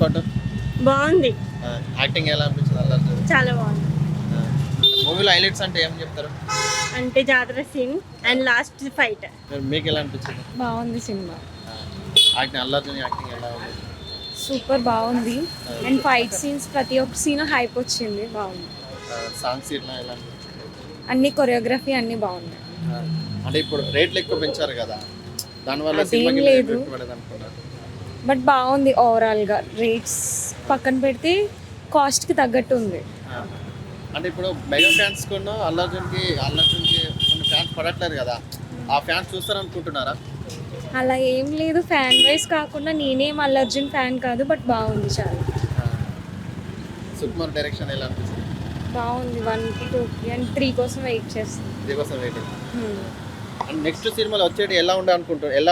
పుష్ప 2 బాగుంది, యాక్టింగ్ ఎలా అనిపించింది అల్లు అర్జున్? చాలా బాగుంది. మూవీలో హైలైట్స్ అంటే ఏం చెప్తారు? అంటే జాతర సీన్ అండ్ లాస్ట్ ఫైట్. మీకు ఎలా అనిపించింది? బాగుంది cinema, acting Allu Arjun acting ఎలా ఉంది? సూపర్ బాగుంది. అండ్ ఫైట్ సీన్స్ ప్రతి ఒక్క సీన్ హైప్ వచ్చింది, బాగుంది. సాంగ్స్ ఇట్లా ఎలా అనిపించింది? అన్ని కొరియోగ్రఫీ అన్ని బాగున్నాయి. అంటే ఇప్పుడు రేట్లు ఎక్కువ పెంచారు కదా, దానివల్ల అదేం సినిమాకి లేదు. ఎఫెక్ట్ పడేది అనుకున్నారు. బట్ బాగుంది ఓవరాల్గా. రేట్స్ పక్కన పెడితే కాస్ట్కి తగ్గట్టు ఉంది. అంటే ఇప్పుడు మెగా ఫ్యాన్స్ కొన్న అల్లు అర్జున్కి కొన్ని ఫ్యాన్స్ పడట్లేదు కదా, ఆ ఫ్యాన్స్ చూస్తారనుకుంటున్నారా? అలా ఏం లేదు, ఫ్యాన్ వైజ్ కాకుండా నేనేం అల్లు అర్జున్ ఫ్యాన్ కాదు, బట్ బాగుంది చాలా. సుకుమార్ డైరెక్షన్ ఎలా అనిపిస్తుంది? బాగుంది. 1కి 2కి అండ్ 3 కోసం వెయిట్ చేస్తుంది. దీనికోసం వెయిటింగ్. అండ్ నెక్స్ట్ సినిమాలో వచ్చేటి ఎలా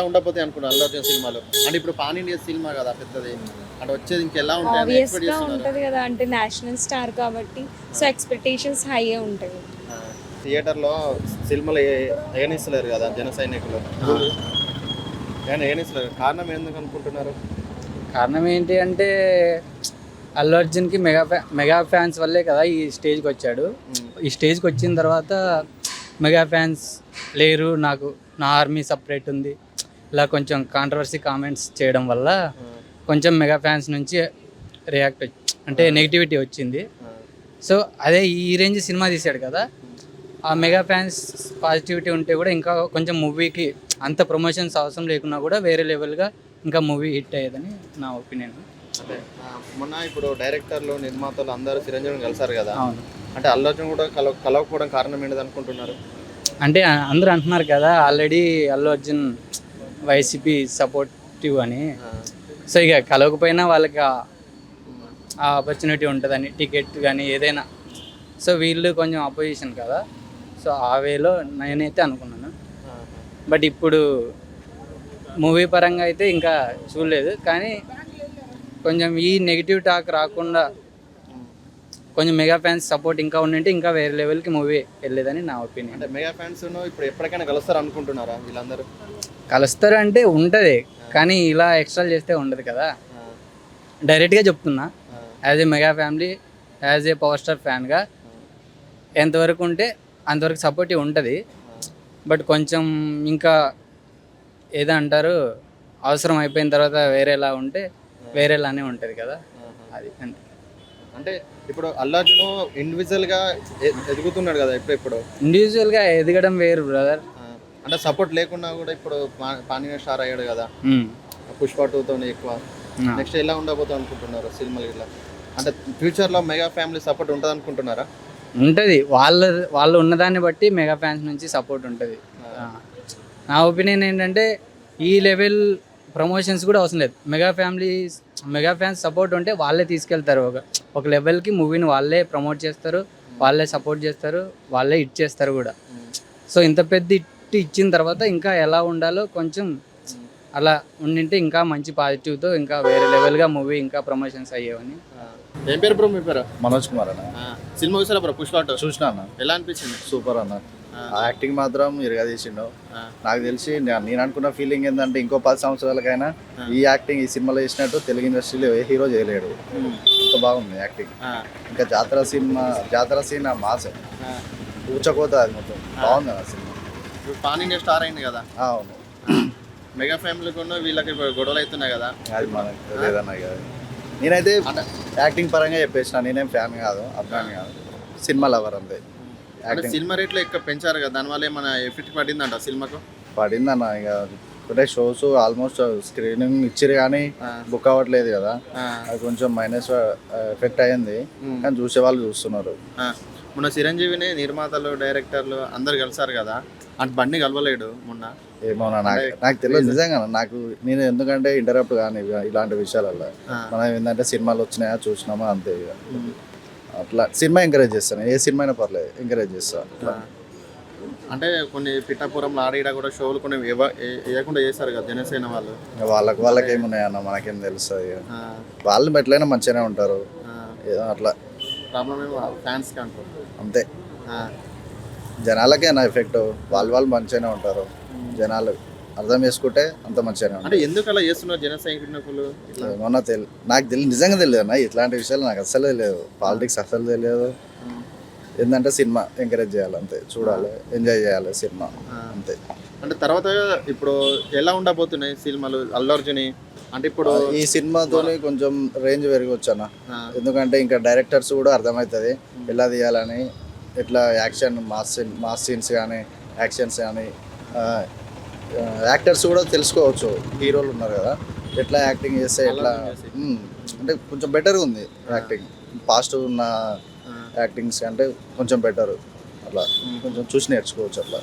ఉండబోతే అనుకుంటున్నారు అల్లు అర్జున్ సినిమాలో? అంటే ఇప్పుడు పాన్ ఇండియా సినిమా కదా పెద్దది, అంటే వచ్చేది ఇంకెలా ఉంటాయి ఆబ్వియస్గా ఉంటుంది కదా, అంటే నేషనల్ స్టార్ కాబట్టి సో ఎక్స్పెక్టేషన్స్ హైయే ఉంటాయి. థియేటర్లో సినిమాలు ఏనిస్తలేరు కదా జన సైనికులు, ఏనిస్తలేరు. కారణం ఎందుకు అనుకుంటున్నారు? కారణం ఏంటి అంటే అల్లు అర్జున్కి మెగా ఫ్యాన్స్ వల్లే కదా ఈ స్టేజ్కి వచ్చాడు. ఈ స్టేజ్కి వచ్చిన తర్వాత మెగా ఫ్యాన్స్ లేరు, నా ఆర్మీ సపరేట్ ఉంది, ఇలా కొంచెం కాంట్రవర్సీ కామెంట్స్ చేయడం వల్ల కొంచెం మెగా ఫ్యాన్స్ నుంచి రియాక్ట్ అంటే నెగిటివిటీ వచ్చింది. సో అదే ఈ రేంజ్ సినిమా తీశాడు కదా, ఆ మెగా ఫ్యాన్స్ పాజిటివిటీ ఉంటే కూడా ఇంకా కొంచెం మూవీకి అంత ప్రమోషన్స్ అవసరం లేకున్నా కూడా వేరే లెవెల్గా ఇంకా మూవీ హిట్ అయ్యేదని నా ఒపీనియన్. అంటే మొన్న ఇప్పుడు డైరెక్టర్లు నిర్మాతలు అందరూ చిరంజీవిని కలిసారు కదా, అవును. అంటే అల్లు అర్జున్ కూడా కలవకపోవడం కారణం ఏంటిది అనుకుంటున్నారు? అంటే అందరూ అంటున్నారు కదా already Allu Arjun YCP supportive అని, సో ఇక కలవకపోయినా వాళ్ళకి ఆ ఆపర్చునిటీ ఉంటుందని టికెట్ కానీ ఏదైనా. సో వీళ్ళు కొంచెం అపోజిషన్ కదా, సో ఆ వేలో నేనైతే అనుకున్నాను. బట్ ఇప్పుడు మూవీ పరంగా అయితే ఇంకా చూడలేదు, కానీ కొంచెం ఈ నెగిటివ్ టాక్ రాకుండా కొంచెం మెగా ఫ్యాన్స్ సపోర్ట్ ఇంకా ఉండింటే ఇంకా వేరే లెవెల్కి మూవీ వెళ్ళేదని నా ఒపీనియన్. అంటే మెగా ఫ్యాన్స్ ఇప్పుడు ఎప్పటికైనా కలుస్తారు అనుకుంటున్నారా వీళ్ళందరూ? కలుస్తారు అంటే ఉంటుంది, కానీ ఇలా ఎక్స్ట్రా చేస్తే ఉండదు కదా. డైరెక్ట్గా చెప్తున్నా, as a mega family, as a power star ఫ్యాన్గా ఎంతవరకు ఉంటే అంతవరకు సపోర్టివ్ ఉంటుంది. బట్ కొంచెం ఇంకా ఏదో అంటారు, అవసరం అయిపోయిన తర్వాత వేరేలా ఉంటే వేరేలానే ఉంటుంది కదా, అది అంతే. అంటే ఇప్పుడు అల్లు అర్జున్ ఇండివిజువల్గా ఎదుగుతున్నాడు కదా ఇప్పుడు ఇండివిజువల్గా ఎదగడం వేరు బ్రదర్. అంటే సపోర్ట్ లేకున్నా కూడా ఇప్పుడు పాన్ ఇండియా స్టార్ అయ్యాడు కదా, పుష్ప 2తో ఎక్కువ. నెక్స్ట్ ఎలా ఉండబోతుంది అనుకుంటున్నారు సినిమాలు ఇట్లా? అంటే ఫ్యూచర్లో మెగా ఫ్యామిలీ సపోర్ట్ ఉంటుంది అనుకుంటున్నారా? ఉంటుంది, వాళ్ళు ఉన్నదాన్ని బట్టి మెగా ఫ్యాన్స్ నుంచి సపోర్ట్ ఉంటుంది. నా ఒపీనియన్ ఏంటంటే ఈ లెవెల్ ప్రమోషన్స్ కూడా అవసరం లేదు. మెగా ఫ్యాన్స్ సపోర్ట్ ఉంటే వాళ్ళే తీసుకెళ్తారు ఒక లెవెల్కి మూవీని, వాళ్ళే ప్రమోట్ చేస్తారు, వాళ్ళే సపోర్ట్ చేస్తారు, వాళ్ళే హిట్ చేస్తారు కూడా. సో ఇంత పెద్ద హిట్ ఇచ్చిన తర్వాత ఇంకా ఎలా ఉండాలో కొంచెం అలా ఉండింటే ఇంకా మంచి పాజిటివ్తో ఇంకా వేరే లెవెల్గా మూవీ ఇంకా ప్రమోషన్స్ అయ్యేవని. ఏం పేరు బ్రో మీ పేరు? మనోజ్ కుమార్ అన్న. సినిమా చూసారా బ్రో పుష్ప 2? చూసినా అన్న, ఎలా అనిపించింది? సూపర్ అన్న. ఆ యాక్టింగ్ మాత్రం ఇరుగా తీసిండు. నాకు తెలిసి నేను అనుకున్న ఫీలింగ్ ఏంటంటే ఇంకో 10 సంవత్సరాలకైనా ఈ యాక్టింగ్ ఈ సినిమాలో చేసినట్టు తెలుగు ఇండస్ట్రీలో ఏ హీరో చేయలేడు. అంత బాగుంది యాక్టింగ్. ఇంకా జాతర సీన్ ఆ మాస్ ఊచకోత, అది మొత్తం బాగుంది అన్న సినిమా. ఇప్పుడు పాన్ ఇండియా స్టార్ అయింది కదా, అవును. మెగా ఫ్యామిలీకి ఉన్న వీళ్ళకి గొడవలు అవుతున్నాయి కదా, అది మనకు తెలియదన్న కదా. నేనైతే యాక్టింగ్ పరంగా చెప్పేసిన, నేనేం ఫ్యాన్ కాదు, అభిమాని కాదు, సినిమా లవర్ అంతే. అంటే సినిమా రేట్లు ఎక్కువ పెంచారు కదా, దానివల్ల ఏమైనా ఎఫెక్ట్ పడిందంట సినిమాకు? పడిందన్న. ఇక అంటే షోస్ ఆల్మోస్ట్ స్క్రీనింగ్ ఇచ్చిరు కానీ బుక్ అవ్వట్లేదు కదా, అది కొంచెం మైనస్ ఎఫెక్ట్ అయ్యింది. కానీ చూసే వాళ్ళు చూస్తున్నారు. మొన్న చిరంజీవిని నిర్మాతలు డైరెక్టర్లు అందరు కలిసారు కదా, అంటే బండి కలవలేడు మొన్న. ఏమోనా, నాకు తెలియదు నిజంగా. నేను ఎందుకంటే ఇంటరప్ట్ కానీ ఇలాంటి విషయాలలో మనం ఏంటంటే సినిమాలు వచ్చినాయా చూసినామా అంతే. ఇక అట్లా సినిమా ఎంకరేజ్ చేస్తాను, ఏ సినిమా అయినా పర్లేదు ఎంకరేజ్ చేస్తాను. అంటే కొన్ని పిఠాపురంలో ఆడ కూడా షోలు కొన్ని వేయకుండా చేస్తారు కదా జనసేన వాళ్ళు. వాళ్ళకి ఏమున్నాయన్న, మనకేం తెలుస్తుంది. వాళ్ళు ఎట్లయినా మంచిగానే ఉంటారు, ఏదో అట్లా. ప్రాబ్లం ఏమో ఫ్యాన్స్కి అంటారు అంతే. జనాలకే నా ఎఫెక్ట్, వాళ్ళు మంచిగానే ఉంటారు జనాలు. అర్థం చేసుకుంటే అంత మంచిగానే అంటే ఉంటుంది. ఎందుకు అలా చేస్తున్నారు జన సైనికులు ఇట్లా? మొన్న నాకు నిజంగా తెలియదు అన్న, ఇట్లాంటి విషయాలు నాకు అస్సలు తెలియదు. పాలిటిక్స్ అస్సలు తెలియదు. ఏంటంటే సినిమా ఎంకరేజ్ చేయాలి అంతే, చూడాలి, ఎంజాయ్ చేయాలి సినిమా అంతే. అంటే తర్వాత ఇప్పుడు ఎలా ఉండబోతున్నాయి సినిమాలు అల్లు అర్జున్? అంటే ఇప్పుడు ఈ సినిమాతోని కొంచెం రేంజ్ పెరగవచ్చు అన్న, ఎందుకంటే ఇంకా డైరెక్టర్స్ కూడా అర్థమవుతుంది ఎలా తీయాలని, ఎట్లా యాక్షన్ మాస్ సీన్స్ కానీ యాక్షన్స్ కానీ యాక్టర్స్ కూడా తెలుసుకోవచ్చు. హీరోలు ఉన్నారు కదా, ఎట్లా యాక్టింగ్ చేస్తే ఎట్లా అంటే కొంచెం బెటర్గా ఉంది యాక్టింగ్. పాస్ట్ ఉన్న యాక్టింగ్స్ అంటే కొంచెం బెటర్, అట్లా కొంచెం చూసి నేర్చుకోవచ్చు అట్లా.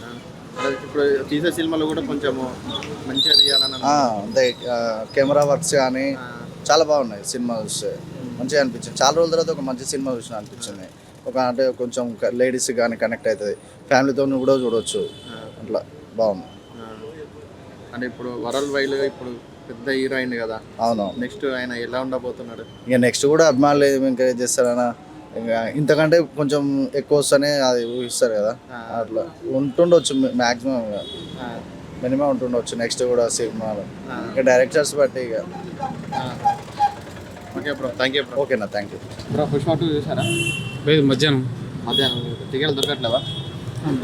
ఇప్పుడు తీసే సినిమాలు కూడా కొంచెం మంచిగా తీయాలని అంతే. కెమెరా వర్క్స్ కానీ చాలా బాగున్నాయి. సినిమా చూస్తే మంచిగా అనిపించింది. చాలా రోజుల తర్వాత ఒక మంచి సినిమా చూసిన అనిపించింది. ఒక అంటే కొంచెం లేడీస్ కానీ కనెక్ట్ అవుతుంది, ఫ్యామిలీతో కూడా చూడవచ్చు, అట్లా బాగుంది. అంటే ఇప్పుడు వరల్డ్ వైడ్ ఇప్పుడు పెద్ద హీరో అయింది కదా, అవును. నెక్స్ట్ ఆయన ఎలా ఉండబోతున్నాడు? ఇక నెక్స్ట్ కూడా అభిమానులు ఏమి ఎంకరేజ్ చేస్తారన్నా, ఇంకా ఇంతకంటే కొంచెం ఎక్కువ వస్తేనే అది ఊహిస్తారు కదా, అట్లా ఉంటుండొచ్చు. మ్యాక్సిమం మినిమం ఉంటుండొచ్చు నెక్స్ట్ కూడా సినిమాలు. ఇంకా డైరెక్టర్స్ బట్టి ఇక. Okay bro, thank you bro. ఓకేనా, థ్యాంక్ యూ బ్రో పుష్ప 2 చూసారా? లేదు, మధ్యాహ్నం టికెట్లు దొరకట్లేవా?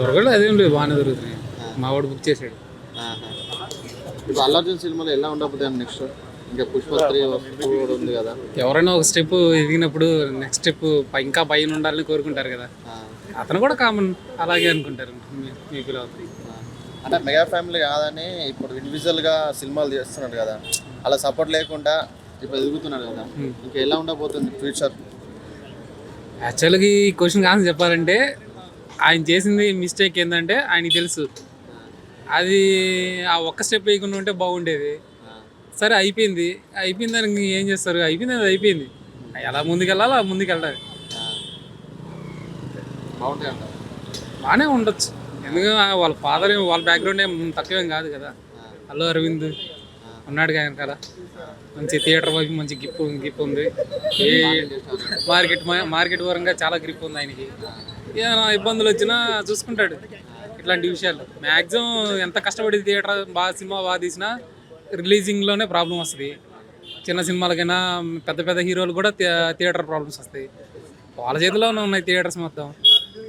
దొరకలేదు, అదేం లేదు, బాగానే దొరుకుతున్నాయి. మా వాడు బుక్ చేసాడు. ఇప్పుడు అల్లు అర్జున్ సినిమాలో ఎలా ఉండబోతుంది నెక్స్ట్? ఇంకా పుష్ప 3 కూడా ఉంది కదా. ఎవరైనా ఒక స్టెప్ ఎదిగినప్పుడు నెక్స్ట్ స్టెప్ ఇంకా పైన ఉండాలని కోరుకుంటారు కదా, అతను కూడా కామన్ అలాగే అనుకుంటారు. మీ ఫీల్ అవుతుంది. అంటే మెగా ఫ్యామిలీ కాదని ఇప్పుడు ఇండివిజువల్గా సినిమాలు చేస్తున్నాడు కదా, అలా సపోర్ట్ లేకుండా ఇప్పుడు ఎదుగుతున్నాడు కదా, ఇంకా ఎలా ఉండబోతుంది ఫ్యూచర్? యాక్చువల్గా ఈ క్వశ్చన్ ఆన్సర్ చెప్పాలంటే ఆయన చేసింది మిస్టేక్ ఏంటంటే ఆయనకి తెలుసు అది ఆ ఒక్క స్టెప్ వేయకుండా ఉంటే బాగుండేది. సరే అయిపోయింది దానికి ఏం చేస్తారు, అయిపోయింది అది అయిపోయింది. ఎలా ముందుకెళ్ళాలో అలా ముందుకెళ్ళాలి. బాగుంటాయి అంటారు. బాగానే ఉండొచ్చు, ఎందుకంటే వాళ్ళ ఫాదర్ వాళ్ళ బ్యాక్గ్రౌండ్ ఏం తక్కువేం కాదు కదా. అల్లు అరవింద్ ఉన్నాడు ఆయన కదా, మంచి థియేటర్ వైపు మంచి గిప్ ఉంది. ఈ మార్కెట్ పరంగా చాలా గ్రిప్ ఉంది ఆయనకి. ఏదైనా ఇబ్బందులు వచ్చినా చూసుకుంటాడు. ఇట్లాంటి విషయాలు మ్యాక్సిమం ఎంత కష్టపడి థియేటర్ సినిమా బాగా తీసినా రిలీజింగ్లోనే ప్రాబ్లం వస్తుంది. చిన్న సినిమాలకైనా పెద్ద హీరోలు కూడా థియేటర్ ప్రాబ్లమ్స్ వస్తాయి. వాళ్ళ చేతిలోనే ఉన్నాయి థియేటర్స్ మొత్తం.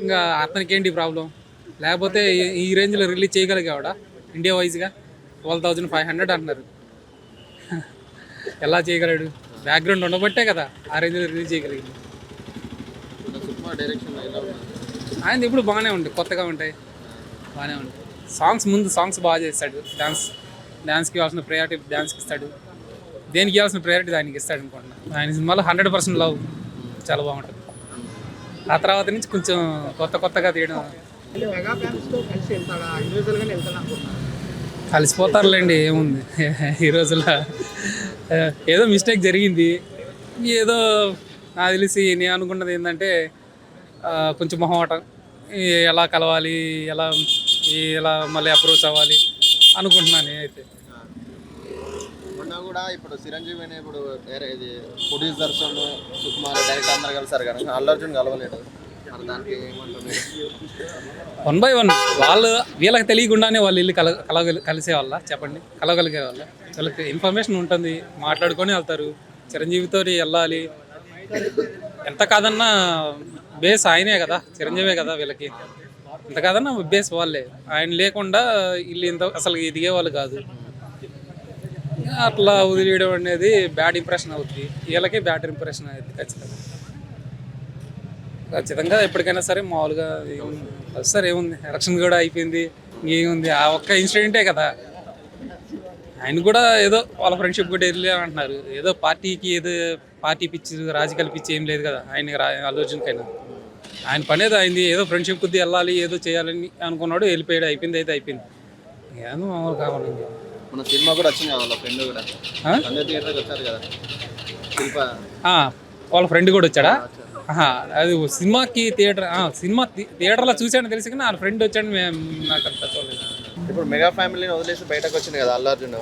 ఇంకా అతనికి ఏంటి ప్రాబ్లం? లేకపోతే ఈ రేంజ్లో రిలీజ్ చేయగలిగావాడా? ఇండియా వైజ్గా 12,500 అంటున్నారు. ఎలా చేయగలడు? బ్యాక్గ్రౌండ్ ఉండబట్టే కదా ఆ రేంజ్లో రిలీజ్ చేయగలిగింది. సినిమా డైరెక్షన్ ఎలా ఉంది? ఆయన ఇప్పుడు బాగానే ఉంటాయి, కొత్తగా ఉంటాయి, బాగానే ఉంటాయి. సాంగ్స్ బాగా చేస్తాడు. డ్యాన్స్కి ఇవ్వాల్సిన ప్రయారిటీ డ్యాన్స్కి ఇస్తాడు. దేనికి ఇవ్వాల్సిన ప్రయారిటీ దానికి ఇస్తాడు అనుకుంటున్నాను. ఆయన సినిమాలో 100% లవ్ చాలా బాగుంటుంది. ఆ తర్వాత నుంచి కొంచెం కొత్తగా తీయడం కలిసిపోతారులేండి, ఏముంది. ఈ రోజుల్లో ఏదో మిస్టేక్ జరిగింది. ఏదో నాకు తెలిసి నేను అనుకున్నది ఏంటంటే కొంచెం మొహమాటం, ఎలా కలవాలి, ఎలా మళ్ళీ అప్రోచ్ అవ్వాలి అనుకుంటున్నాను నేనైతే. మొన్న కూడా ఇప్పుడు చిరంజీవి అనే ఇప్పుడు వేరే ఇది ప్రొడ్యూసర్స్ సుకుమార్ డైరెక్టర్ అందరు కలిసారు కానీ అల్లు అర్జున్ కలవలేడు. దానికి ఏమంటుంది? 1 by 1 వాళ్ళు వీళ్ళకి తెలియకుండానే వాళ్ళు వెళ్ళి కలిసే వాళ్ళ చెప్పండి, కలవగలిగే వాళ్ళ. వీళ్ళకి ఇన్ఫర్మేషన్ ఉంటుంది, మాట్లాడుకొని వెళ్తారు. చిరంజీవితో వెళ్ళాలి, ఎంత కాదన్నా బేస్ ఆయనే కదా, చిరంజీవే కదా వీళ్ళకి. ఎంత కాదన్నా బేస్ వాళ్ళే. ఆయన లేకుండా వీళ్ళు అసలు దిగేవాళ్ళు కాదు. అట్లా వదిలేయడం అనేది బ్యాడ్ ఇంప్రెషన్ అవుతుంది, వీళ్ళకి బ్యాడ్ ఇంప్రెషన్ అవుతుంది ఖచ్చితంగా. ఎప్పటికైనా సరే మామూలుగా సార్ ఏముంది, ఎలక్షన్ కూడా అయిపోయింది, ఇంకేముంది, ఆ ఒక్క ఇన్సిడెంటే కదా. ఆయన కూడా ఏదో వాళ్ళ ఫ్రెండ్షిప్ కూడా వెళ్ళి అంటున్నారు. ఏదో పార్టీ పిచ్చి, రాజకీయాల పిచ్చి ఏం లేదు కదా ఆయన, అల్లు అర్జున్కైనా. ఆయన పనేది అయింది, ఏదో ఫ్రెండ్షిప్ కొద్ది వెళ్ళాలి, ఏదో చేయాలని అనుకున్నాడు, వెళ్ళిపోయాడు, అయిపోయింది అయితే అయిపోయింది. ఏదో మామూలు కావాలి. మన సినిమా కూడా వచ్చింది కదా, వాళ్ళ ఫ్రెండ్ కూడా థియేటర్కి వచ్చారు కదా శిల్ప, వాళ్ళ ఫ్రెండ్ కూడా వచ్చాడా? అది సినిమాకి సినిమా థియేటర్లో చూసాను తెలిసి, కానీ వాళ్ళ ఫ్రెండ్ వచ్చాడు నాకు అంత చూడలేదు. ఇప్పుడు మెగా ఫ్యామిలీని వదిలేసి బయటకు వచ్చింది కదా అల్లు అర్జున్,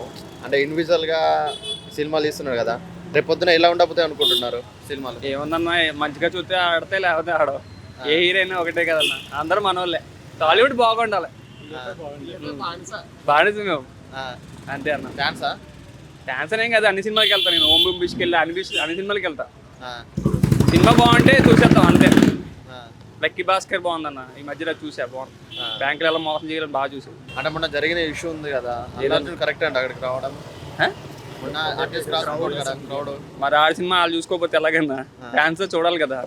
అంటే ఇండివిజువల్గా సినిమాలు తీస్తున్నాడు కదా, రేపు పొద్దున ఎలా ఉండబోతాయి అనుకుంటున్నారు సినిమాలు? ఏముందన్నా, మంచిగా చూస్తే ఆడితే లేకపోతే ఆడో. ఏ హీరోయిన్ ఒకటే కదన్నా, అందరూ మనోళ్ళే. టాలీవుడ్ బాగుండాలి, బానిస మేము. అంతే అన్న. డాన్సా? డాన్స్ అనేం కాదు, అన్ని సినిమాలకి వెళ్తా నేను. ఓం బూమ్ బీచ్కి వెళ్ళి అన్ని సినిమాలకి వెళ్తా. సినిమా బాగుంటే చూసేస్తాం అంతే. లక్కీ భాస్కర్ బాగుందన్న, ఈ మధ్యలో చూసా, బాగుంది. బ్యాంకులో ఎలా మోసం చేయాలని బాగా చూసాను. అంటే మొన్న జరిగిన ఇష్యూ ఉంది కదా, కరెక్ట్ అండి అక్కడికి రావడం? మొన్న ఆర్టిస్ట్ రాసుకోడు కదా క్రౌడ్. మరి ఆడి సినిమా వాళ్ళు చూసుకోకపోతే ఎలాగన్నా, డాన్స్ చూడాలి కదా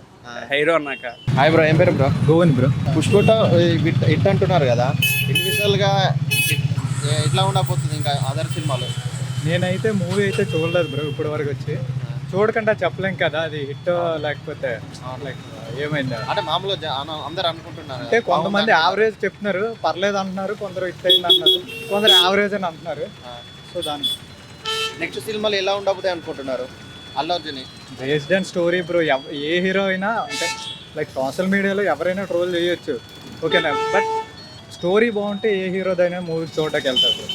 హీరో అన్నాక. హాయ్ బ్రో, ఏం పేరు బ్రో? గోవన్ బ్రో. పుష్పట హిట్ అంటున్నారు కదా, ఇండివిజువల్గా ఎట్లా ఉండబోతుంది ఇంకా అదర్ సినిమాలు? నేనైతే మూవీ అయితే చూడలేదు బ్రో ఇప్పటి వరకు వచ్చి. చూడకుండా చెప్పలేం కదా అది హిట్ లేకపోతే లైక్ ఏమైందా అంటే మామూలుగా అందరు అనుకుంటున్నారు అంటే కొంతమంది యావరేజ్ చెప్తున్నారు, పర్లేదు అంటున్నారు, కొందరు హిట్ అయింది అంటున్నారు, కొందరు యావరేజ్ అని అంటున్నారు. సో దాని నెక్స్ట్ సినిమాలు ఎలా ఉండబోతాయి అనుకుంటున్నారు Allu Arjun? Based and story bro. A hero అయినా అంటే లైక్ సోషల్ మీడియాలో ఎవరైనా ట్రోల్ చేయొచ్చు, ఓకేనా, బట్ స్టోరీ బాగుంటే ఏ హీరోదైనా మూవీ చూడటానికి వెళ్తారు బ్రో.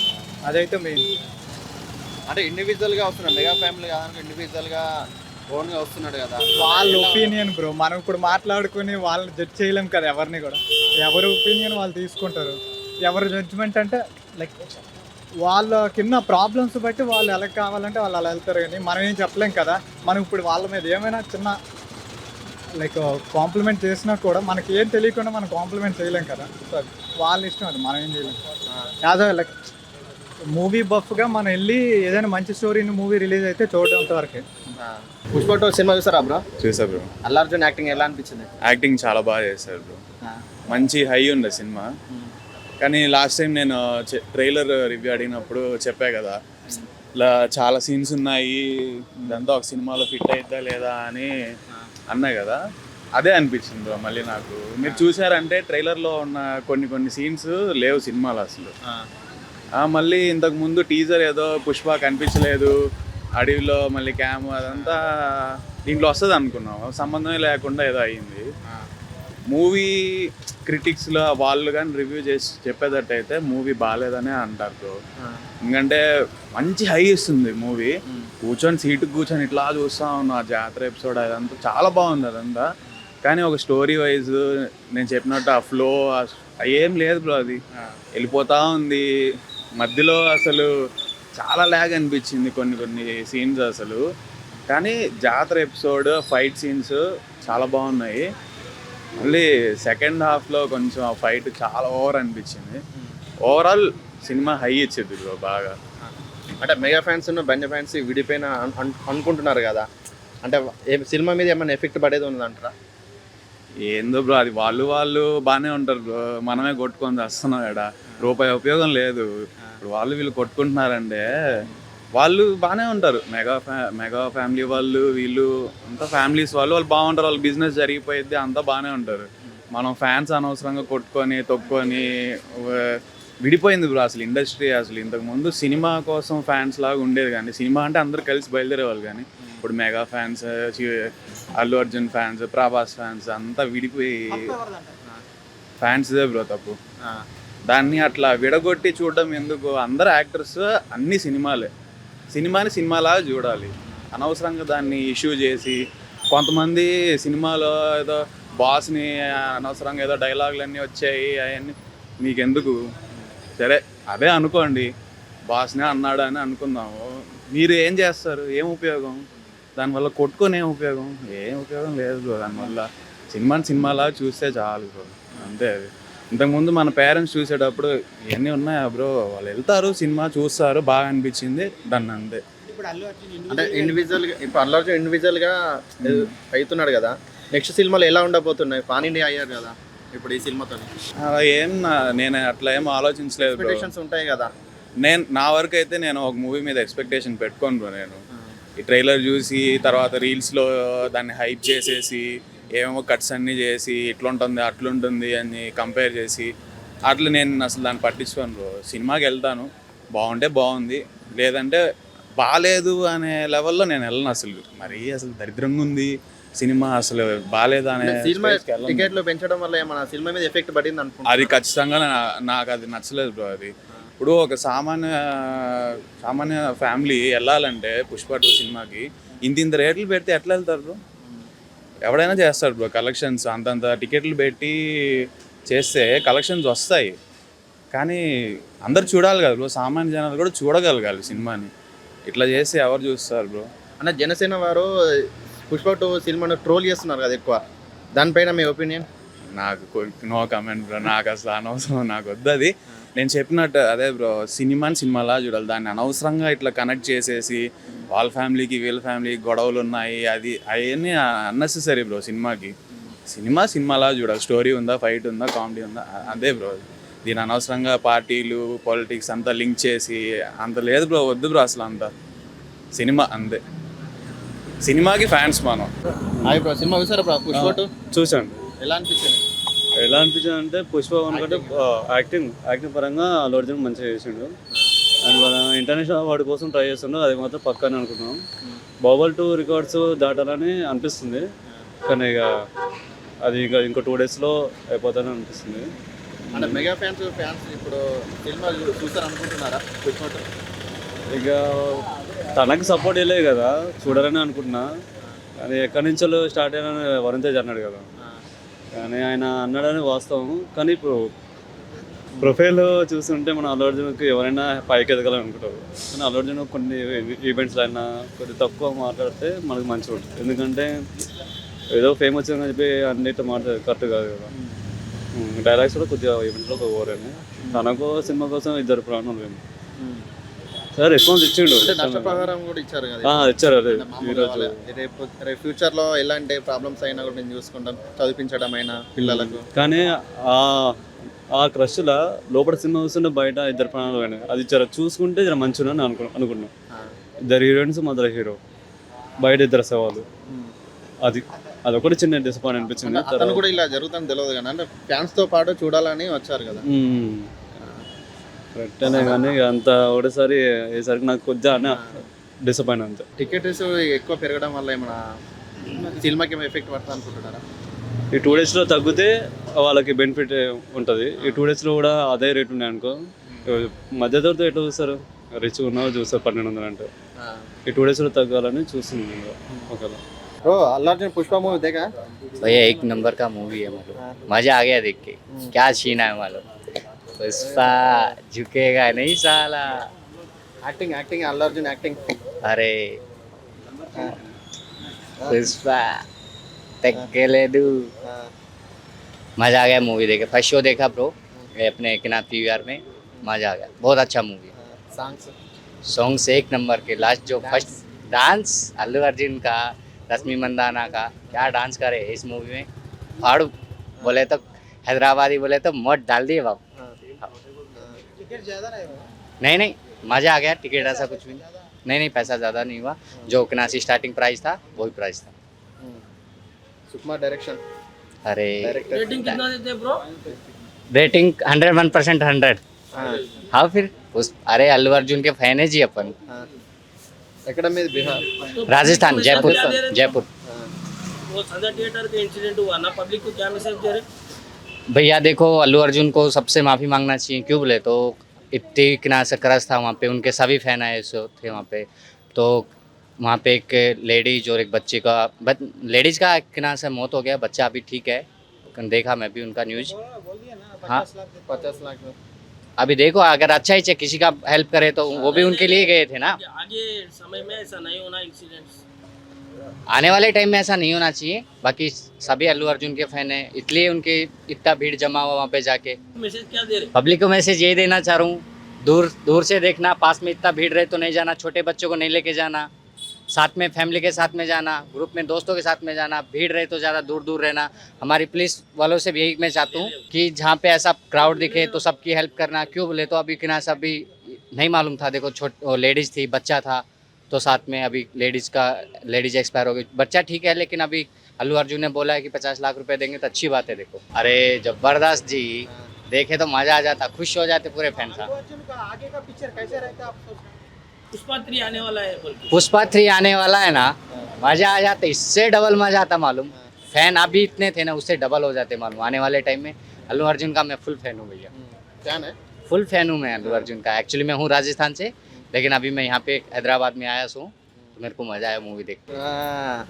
అదైతే మెయిన్. అంటే ఇండివిజువల్గా వస్తున్నాడు, మెగా ఫ్యామిలీ కాదు, ఇండివిజువల్గా ఓన్గా వస్తున్నాడు కదా, వాళ్ళ ఒపీనియన్ బ్రో. మనం ఇప్పుడు మాట్లాడుకుని వాళ్ళని జడ్జ్ చేయలేం కదా ఎవరిని కూడా. ఎవరి ఒపీనియన్ వాళ్ళు తీసుకుంటారు. ఎవరి జడ్జ్మెంట్ అంటే లైక్ వాళ్ళ కింద ప్రాబ్లమ్స్ బట్టి వాళ్ళు ఎలా కావాలంటే వాళ్ళు అలా వెళ్తారు. కానీ మనం ఏం చెప్పలేం కదా. మనం ఇప్పుడు వాళ్ళ మీద ఏమైనా చిన్న లైక్ కాంప్లిమెంట్ చేసినా కూడా మనకి ఏం తెలియకుండా మనం కాంప్లిమెంట్ చేయలేం కదా. సో వాళ్ళ ఇష్టం, అది మనం ఏం చేయలేం. యాదో లైక్ మూవీ బఫ్గా మనం వెళ్ళి ఏదైనా మంచి స్టోరీని మూవీ రిలీజ్ అయితే చూడడం వరకే. పుష్ప టూ సినిమా చూసారా బ్రో? చూసా బ్రో. అల్లు అర్జున్ యాక్టింగ్ ఎలా అనిపించింది? యాక్టింగ్ చాలా బాగా చేశారు బ్రో. మంచి హై ఉండే సినిమా. కానీ లాస్ట్ టైం నేను ట్రైలర్ రివ్యూ అడిగినప్పుడు చెప్పా కదా, ఇలా చాలా సీన్స్ ఉన్నాయి, ఇదంతా ఒక సినిమాలో ఫిట్ అయిద్దా లేదా అని అన్నా కదా, అదే అనిపించింది బ్రో మళ్ళీ నాకు. మీరు చూసారంటే ట్రైలర్లో ఉన్న కొన్ని సీన్స్ లేవు సినిమాలో అసలు. మళ్ళీ ఇంతకు ముందు టీజర్ ఏదో పుష్ప కనిపించలేదు, అడవిలో మళ్ళీ క్యామ్ అదంతా దీంట్లో వస్తుంది అనుకున్నాం, సంబంధమే లేకుండా ఏదో అయ్యింది. మూవీ క్రిటిక్స్లో వాళ్ళు కానీ రివ్యూ చేసి చెప్పేటట్టయితే మూవీ బాగాలేదనే అంటారు బ్రో. ఎందుకంటే మంచి హై ఇస్తుంది మూవీ. కూర్చొని సీటుకు కూర్చొని ఇట్లా చూస్తూ ఉన్నాం ఆ జాతర ఎపిసోడ్, అదంతా చాలా బాగుంది అదంతా. కానీ ఒక స్టోరీ వైజ్ నేను చెప్పినట్టు ఆ ఫ్లో ఏం లేదు బ్రో. అది వెళ్ళిపోతూ ఉంది మధ్యలో, అసలు చాలా ల్యాగ్ అనిపించింది కొన్ని సీన్స్ అసలు. కానీ జాతర ఎపిసోడ్ ఫైట్ సీన్స్ చాలా బాగున్నాయి. మళ్ళీ సెకండ్ హాఫ్లో కొంచెం ఆ ఫైట్ చాలా ఓవర్ అనిపించింది. ఓవరాల్ సినిమా హై ఇచ్చింది బ్రో బాగా. అంటే మెగా ఫ్యాన్స్ బెంజ ఫ్యాన్స్ విడిపోయిన అనుకుంటున్నారు కదా, అంటే సినిమా మీద ఏమైనా ఎఫెక్ట్ పడేది ఉందంటారా? ఏందో బ్రో, అది వాళ్ళు బాగానే ఉంటారు బ్రో, మనమే కొట్టుకొని వస్తున్నాం ఇక్కడ, రూపాయి ఉపయోగం లేదు. ఇప్పుడు వీళ్ళు కొట్టుకుంటున్నారంటే వాళ్ళు బాగానే ఉంటారు. మెగా ఫ్యామిలీ వాళ్ళు, వీళ్ళు అంతా ఫ్యామిలీస్ వాళ్ళు బాగుంటారు, వాళ్ళ బిజినెస్ జరిగిపోయిద్ది, అంతా బాగానే ఉంటారు. మనం ఫ్యాన్స్ అనవసరంగా కొట్టుకొని తొక్కొని విడిపోయింది బ్రో అసలు ఇండస్ట్రీ. అసలు ఇంతకుముందు సినిమా కోసం ఫ్యాన్స్ లాగా ఉండేది, కానీ సినిమా అంటే అందరు కలిసి బయలుదేరేవాళ్ళు. కానీ ఇప్పుడు mega fans, Allu Arjun fans, Prabhas fans అంతా విడిపోయి ఫ్యాన్స్దే బ్రో తప్పు. దాన్ని అట్లా విడగొట్టి చూడడం ఎందుకు? అందరు యాక్టర్స్ అన్ని సినిమాని సినిమాలాగా చూడాలి. అనవసరంగా దాన్ని ఇష్యూ చేసి కొంతమంది సినిమాలో ఏదో బాస్ని అనవసరంగా ఏదో డైలాగులు అన్నీ వచ్చాయి, అవన్నీ మీకెందుకు? సరే అదే అనుకోండి, బాస్నే అన్నాడు అని అనుకుందాము. మీరు ఏం చేస్తారు? ఏం ఉపయోగం దానివల్ల? కొట్టుకొని ఏం ఉపయోగం లేదు బ్రో. దానివల్ల సినిమాలాగా చూస్తే చాలు బ్రో, అంతే. అది ఇంతకుముందు మన పేరెంట్స్ చూసేటప్పుడు ఇవన్నీ ఉన్నాయా బ్రో? వాళ్ళు వెళ్తారు, సినిమా చూస్తారు, బాగా అనిపించింది, దాన్ని అంతే. అంటే ఇండివిజువల్గా ఇప్పుడు అల్లు అర్జున్ ఇండివిజువల్గా అవుతున్నాడు కదా, నెక్స్ట్ సినిమాలు ఎలా ఉండబోతున్నాయి? పాన్ ఇండియా అయ్యారు కదా ఇప్పుడు ఈ సినిమాతో. నేను అట్లా ఏం ఆలోచించలేదు. ఎక్స్పెక్టేషన్స్ ఉంటాయి కదా. నా వరకు అయితే నేను ఒక మూవీ మీద ఎక్స్పెక్టేషన్ పెట్టుకోను బ్రో. నేను ఈ ట్రైలర్ చూసి తర్వాత రీల్స్లో దాన్ని హైప్ చేసేసి ఏమేమో కట్స్ అన్నీ చేసి ఇట్లుంటుంది అట్లుంటుంది అని కంపేర్ చేసి అట్లా నేను అసలు దాన్ని పట్టించుకోను బ్రో. సినిమాకి వెళ్తాను, బాగుంటే బాగుంది, లేదంటే బాగాలేదు అనే లెవెల్లో నేను వెళ్ళను. అసలు దరిద్రంగా ఉంది సినిమా, అసలు బాగాలేదు అనే సినిమా టికెట్లు పెంచడం వల్ల ఏమైనా సినిమా మీద ఎఫెక్ట్ పడింది అనుకుంటా. అది ఖచ్చితంగా నాకు అది నచ్చలేదు బ్రో. అది ఇప్పుడు ఒక సామాన్య ఫ్యామిలీ వెళ్ళాలంటే పుష్ప 2 సినిమాకి ఇంత రేట్లు పెడితే ఎట్లా వెళ్తారు బ్రో? ఎవడైనా చేస్తాడు బ్రో కలెక్షన్స్. అంతంత టికెట్లు పెట్టి చేస్తే కలెక్షన్స్ వస్తాయి, కానీ అందరు చూడాలి కదా బ్రో, సామాన్య జనాలు కూడా చూడగలగాలి సినిమాని. ఇట్లా చేస్తే ఎవరు చూస్తారు బ్రో? అంటే జనసేన వారు పుష్ప 2 సినిమాను ట్రోల్ చేస్తున్నారు కదా ఎక్కువ, దానిపైన మీ ఒపీనియన్? నాకు నో కమెంట్ బ్రో, నాకు అసలు అనవసరం, నాకు వద్దు అది. నేను చెప్పినట్టు అదే బ్రో, సినిమాని సినిమాలా చూడాలి. దాన్ని అనవసరంగా ఇట్లా కనెక్ట్ చేసేసి వాళ్ళ ఫ్యామిలీకి వీళ్ళ ఫ్యామిలీకి గొడవలు ఉన్నాయి, అది అవన్నీ అన్నెసెసరీ బ్రో. సినిమాలా చూడాలి. స్టోరీ ఉందా, ఫైట్ ఉందా, కామెడీ ఉందా, అదే బ్రో. దీని అనవసరంగా పార్టీలు పాలిటిక్స్ అంతా లింక్ చేసి అంత లేదు బ్రో, వద్దు బ్రో అసలు అంతా. సినిమా అంతే, సినిమాకి ఫ్యాన్స్ మనం. హాయ్ బ్రో, సినిమా చూసారా బ్రో పుష్ప 2? చూసాను. ఎలా అనిపించింది? ఎలా అనిపించింది అంటే పుష్ప 1 కంటే యాక్టింగ్ పరంగా అల్లు అర్జున్ మంచిగా చేసిండు. అండ్ మన ఇంటర్నేషనల్ అవార్డు కోసం ట్రై చేస్తుండో అది మాత్రం పక్కానే అనుకుంటున్నాం. బాహుబలి 2 రికార్డ్స్ దాటాలని అనిపిస్తుంది, కానీ ఇక అది ఇంకా ఇంకో 2 daysలో అయిపోతానని అనిపిస్తుంది. అంటే మెగా ఫ్యాన్స్ ఇప్పుడు సినిమా చూస్తారు అనుకుంటున్నారా పుష్ప 2? ఇక తనకి సపోర్ట్ చేయలేదు కదా, చూడాలని అనుకుంటున్నా. కానీ ఎక్కడి నుంచో స్టార్ట్ అయినా వరుణ్ తేజ్ అన్నాడు కదా, కానీ ఆయన అన్నాడని వాస్తవం. కానీ ఇప్పుడు ప్రొఫైల్ చూస్తుంటే మన అల్లు అర్జున్కి ఎవరైనా పైకి ఎదగాలని అనుకుంటారు, కానీ అల్లు అర్జున్ కొన్ని ఈవెంట్స్లో అయినా కొద్దిగా తక్కువ మాట్లాడితే మనకు మంచిగా ఉంటుంది. ఎందుకంటే ఏదో ఫేమ్ వచ్చిందని చెప్పి అన్నిటి మాట్లాడే కరెక్ట్ కాదు కదా. డైలాగ్స్ కూడా కొద్దిగా ఈవెంట్స్లో ఓవరైనా. తనకు సినిమా కోసం 2 ప్రాణాలు ఏమో సార్ రెస్పాన్స్ ఇచ్చిండు. నష్టపరిహారం కూడా ఇచ్చారు కదా, ఇచ్చారు. అదే ఈరోజు రేపు ఫ్యూచర్ లో ఎలాంటి ప్రాబ్లమ్స్ అయినా కూడా నేను చూసుకుంటాం, చదివించడం అయినా పిల్లలకు. కానీ ఆ క్రష్లో లోపల సినిమా వస్తుంటే బయట 2 ప్రాణాలు కానీ అది జర చూసుకుంటే జర మంచిగా అనుకున్నాం. 2 హీరోయిన్స్ మదర్ హీరో, బయట 2 సవాలు. అదొకటి చిన్న డిసప్పాయింట్ అనిపించింది. అతను కూడా ఇలా జరుగుతుందని తెలియదు కానీ అంటే ఫ్యాన్స్ తో పాటు చూడాలని వచ్చారు కదా. కరెక్టేనే కానీ అంత ఒకటేసారి అయ్యేసరికి నాకు కొద్దిగా డిసప్పాయింట్ అంతే. టికెట్స్ ఎక్కువ పెరగడం వల్ల ఏమైనా సినిమాకి ఏమైనా ఎఫెక్ట్ పడుతుంది అనుకుంటున్నారా? ఈ 2 daysలో తగ్గితే వాళ్ళకి బెనిఫిట్ ఉంటుంది. ఈ 2 daysలో కూడా అదే రేట్ ఉన్నాయి అనుకో, మధ్యతరగతి ఎట్లా చూస్తారు, రిచ్ ఉన్నదో చూస్తారు 1200 అంటే. ఈ 2 daysలో తగ్గాలని చూస్తుంది ఒకవేళ. ब्रो अल्लू अर्जुन पुष्पा मूवी देखा? भैया 1 नंबर का मूवी है, मालूम मजा आ गया देख के. क्या सीन है मालूम, पुष्पा झुकेगा नहीं साला. Acting Allu Arjun acting. अरे पुष्पा तक्केलेदू, मजा आ गया मूवी देखे. फर्स्ट शो देखा ब्रो अपने एकनाथ पीवीआर में, मजा आ गया. बहुत अच्छा मूवी. सॉन्ग्स 1 नंबर के. लास्ट जो फर्स्ट डांस अल्लू अर्जुन का, रश्मि मंदाना का, क्या डांस करे इस मूवी में. फाड़ू बोले तो हैदराबादी बोले तो मौत डाल दिए बाप. टिकट ज्यादा नहीं मज़ा आ गया. टिकट ऐसा कुछ भी नहीं, पैसा ज़्यादा नहीं हुआ. जो 89 स्टार्टिंग प्राइस था वही प्राइस था. सुकुमार डायरेक्शन. अरे रेटिंग कितना देते ब्रो? रेटिंग 101% 100. हाँ फिर अरे अल्लू अर्जुन के फैन है जी अपन. बिहार राजस्थान जयपुर. वो संजय थिएटर के इंसिडेंट हुआ ना, पब्लिक को क्या मैसेज दे रहे? भैया देखो अल्लू अर्जुन को सबसे माफ़ी मांगना चाहिए. क्यों बोले तो इतनी किना से क्रश था वहाँ पे, उनके सभी फैन आए थे वहाँ पे. तो वहाँ पे एक लेडीज और एक बच्चे का, लेडीज़ का किना से मौत हो गया, बच्चा अभी ठीक है. देखा मैं भी उनका न्यूज़. हाँ 50 लाख अभी देखो अगर अच्छा ही चाहिए किसी का हेल्प करे तो वो भी उनके लिए गए थे ना. आगे समय में ऐसा नहीं होना इंसिडेंट्स. आने वाले टाइम में ऐसा नहीं होना चाहिए. बाकी सभी अल्लू अर्जुन के फैन हैं, इसलिए उनके इतना भीड़ जमा हुआ वहाँ पे जाके. मैसेज क्या दे रहे? पब्लिक को मैसेज यही देना चाह रहा हूँ, दूर से देखना, पास में इतना भीड़ रहे तो नहीं जाना, छोटे बच्चों को नहीं लेके जाना, साथ में फैमिली के साथ में जाना, ग्रुप में दोस्तों के साथ में जाना. भीड़ रहे तो ज़्यादा दूर रहना. हमारी पुलिस वालों से भी यही मैं चाहता हूँ कि जहाँ पे ऐसा क्राउड दिखे तो सबकी हेल्प करना. क्यों बोले तो अभी किना सब भी नहीं मालूम था. देखो लेडीज़ थी, बच्चा था, तो साथ में अभी लेडीज एक्सपायर हो गई. बच्चा ठीक है लेकिन अभी अल्लू अर्जुन ने बोला है कि 50 लाख रुपए देंगे तो अच्छी बात है. देखो अरे जबरदस्त जी, देखे तो मज़ा आ जाता, खुश हो जाते पूरे फैन साहब. आगे का पिक्चर कैसे रहता आप सोच? पुष्पा 3 आने वाला है बोल के. पुष्पा 3 आने वाला है ना, मज़ा आ जाता, इससे डबल मज़ा आता मालूम. फैन अभी इतने थे ना, उससे डबल हो जाते मालूम. आने वाले टाइम में अल्लू अर्जुन का मैं फुल फैन हूँ भैया. क्या है? फुल फैन हूँ मैं अल्लू अर्जुन का. एक्चुअली मैं हूँ राजस्थान से, लेकिन अभी मैं यहाँ पे हैदराबाद में आया हूँ, तो मेरे को मज़ा आया मूवी देख.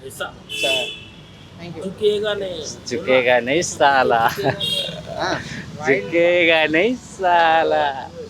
ऐसा झुकेगा नहीं साला. झुकेगा नहीं साला